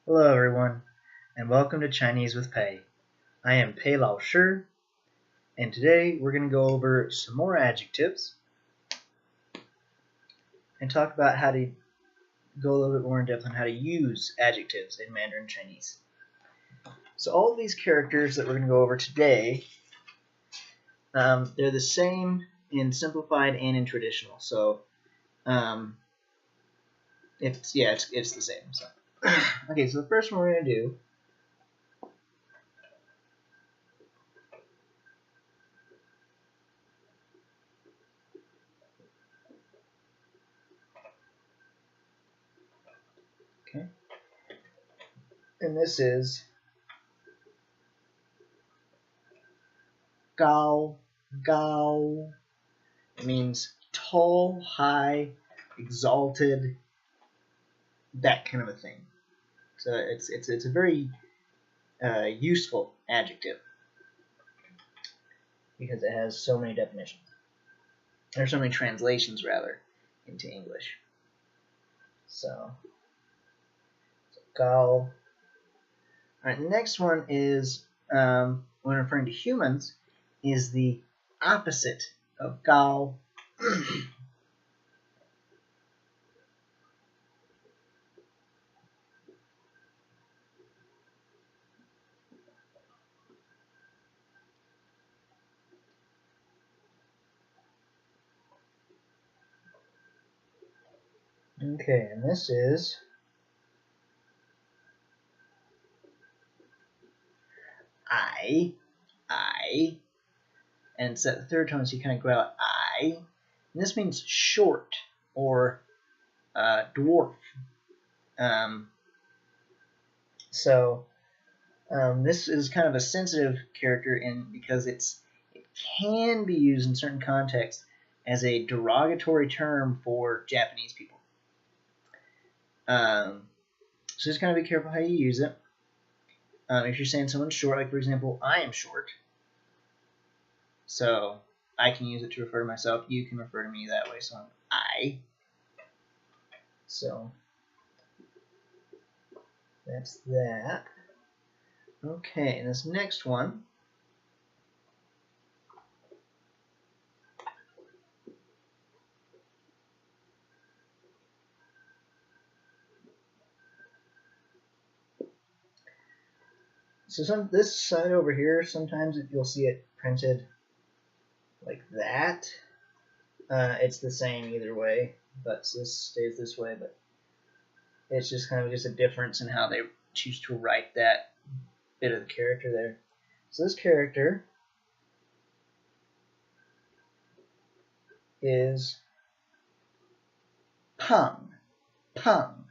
Hello everyone, and welcome to Chinese with Pei. I am Pei Lao Shi, and today we're going to go over some more adjectives and talk about how to go a little bit more in depth on how to use adjectives in Mandarin Chinese. So all of these characters that we're going to go over today, they're the same in simplified and in traditional. So it's the same. So okay, so the first one we're going to do and this is Gao. It means tall, high, exalted, that kind of a thing. So it's a very useful adjective because it has so many definitions. There are so many translations, rather, into English. So Gao. All right, the next one is, when referring to humans, is the opposite of Gao. Okay, and this is I, and it's that third tone, so you kind of go out I. And this means short or dwarf. This is kind of a sensitive character because it can be used in certain contexts as a derogatory term for Japanese people. So just kind of be careful how you use it. If you're saying someone's short, like for example, I am short, so I can use it to refer to myself. You can refer to me that way, so I'm I. So that's that. Okay, and this next one this side over here, sometimes you'll see it printed like that. It's the same either way, but so this stays this way, but it's just kind of just a difference in how they choose to write that bit of the character there. So this character is peng, and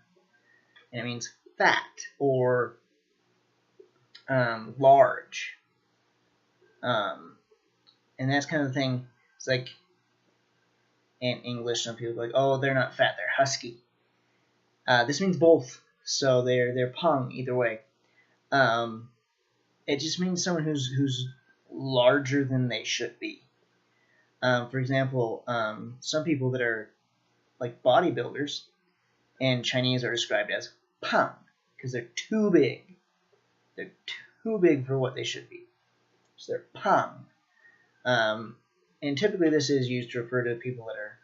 it means fat or large, and that's kind of the thing. It's like in English, some people are like, oh, they're not fat, they're husky. This means both, so they're peng either way. It just means someone who's larger than they should be. For example, some people that are like bodybuilders in Chinese are described as peng because they're too big. They're too big for what they should be. So they're peng. And typically this is used to refer to people that are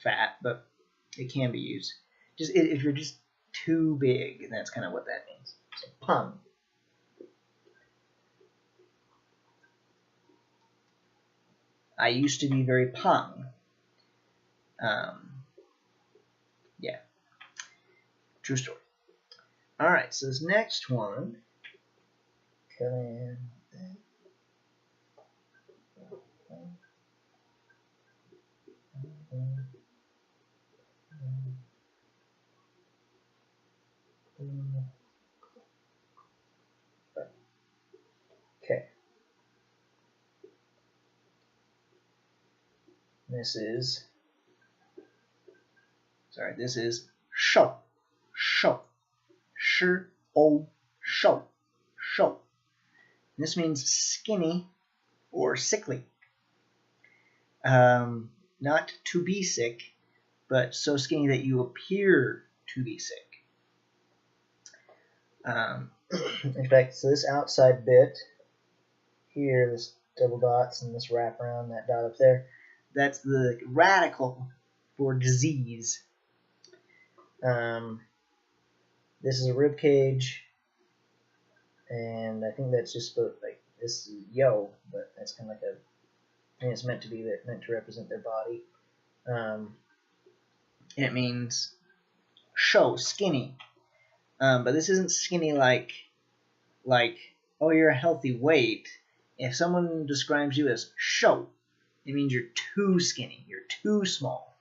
fat, but it can be used. Just if you're just too big, that's kind of what that means. So peng. I used to be very peng. Yeah. True story. Alright, so this next one. Okay. This is shou. Shi o shou. This means skinny or sickly. Not to be sick, but so skinny that you appear to be sick. In fact, so this outside bit here, this double dots and this wrap around that dot up there, that's the radical for disease. This is a rib cage, and I think that's just like this is yo, but that's kind of like a, and it's meant to represent their body. It means show, skinny, but this isn't skinny like oh, you're a healthy weight. If someone describes you as show, it means you're too skinny, you're too small.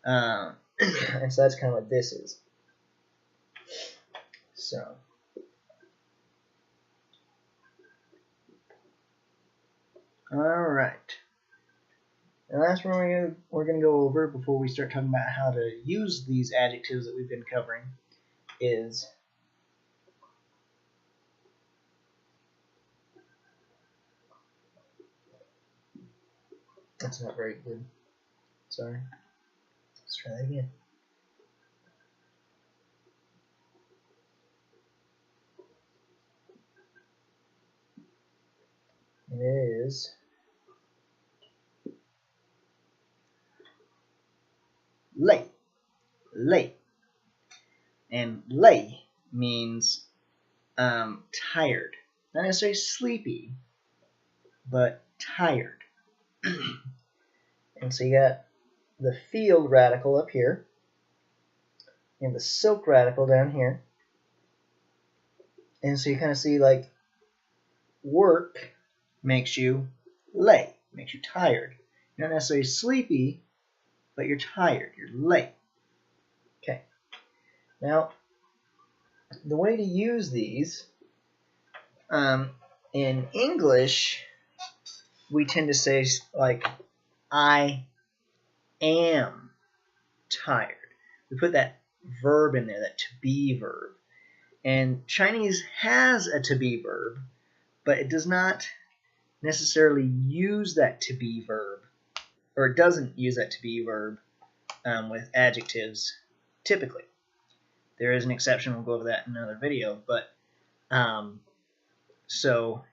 And so that's kind of what this is. So all right. And that's what we're going to go over before we start talking about how to use these adjectives that we've been covering is that's not very good. Sorry. Let's try that again. It is lay. Lay. And lay means tired. Not necessarily sleepy, but tired. And so you got the field radical up here, and the silk radical down here. And so you kind of see like work makes you lay, makes you tired. You're not necessarily sleepy, but you're tired, you're lay. Okay. Now, the way to use these, in English, we tend to say like, I am tired. We put that verb in there, that to be verb. And Chinese has a to be verb, but it does not necessarily use that to be verb, or it doesn't use that to be verb with adjectives typically. There is an exception, we'll go over that in another video, but so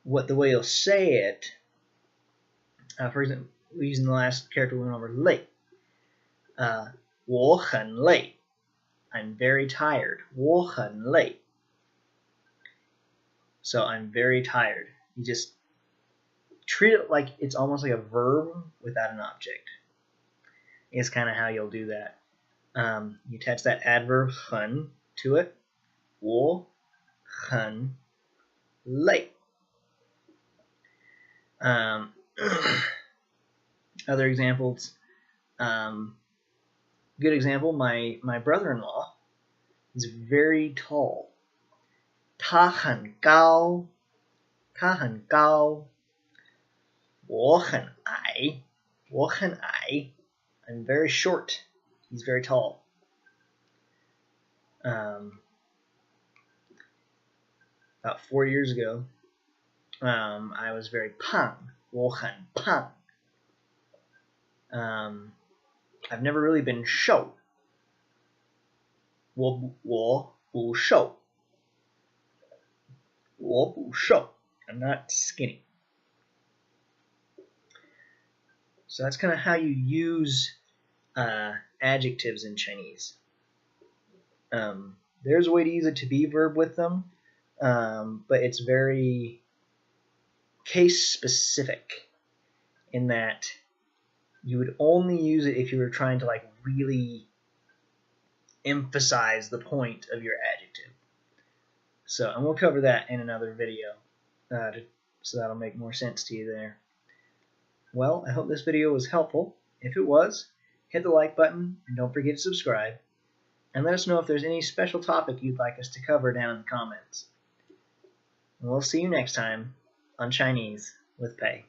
the way you'll say it, for example, we're using the last character we went over, 累. 我很累. I'm very tired. 我很累. So I'm very tired. You just treat it like it's almost like a verb without an object. Is kind of how you'll do that. You attach that adverb 很 to it. 我很累. Other examples. Good example, my brother-in-law is very tall. 他很高. 他很高. 我很矮. 我很矮. I'm very short. He's very tall. About 4 years ago, I was very 胖. 我很胖. I've never really been 瘦. 我不瘦. 我不瘦. I'm not skinny. So that's kind of how you use adjectives in Chinese. There's a way to use a to be verb with them, but it's very case specific in that you would only use it if you were trying to like really emphasize the point of your adjective. So, and we'll cover that in another video, so that'll make more sense to you there. Well, I hope this video was helpful. If it was, hit the like button and don't forget to subscribe. And let us know if there's any special topic you'd like us to cover down in the comments. And we'll see you next time on Chinese with Pei.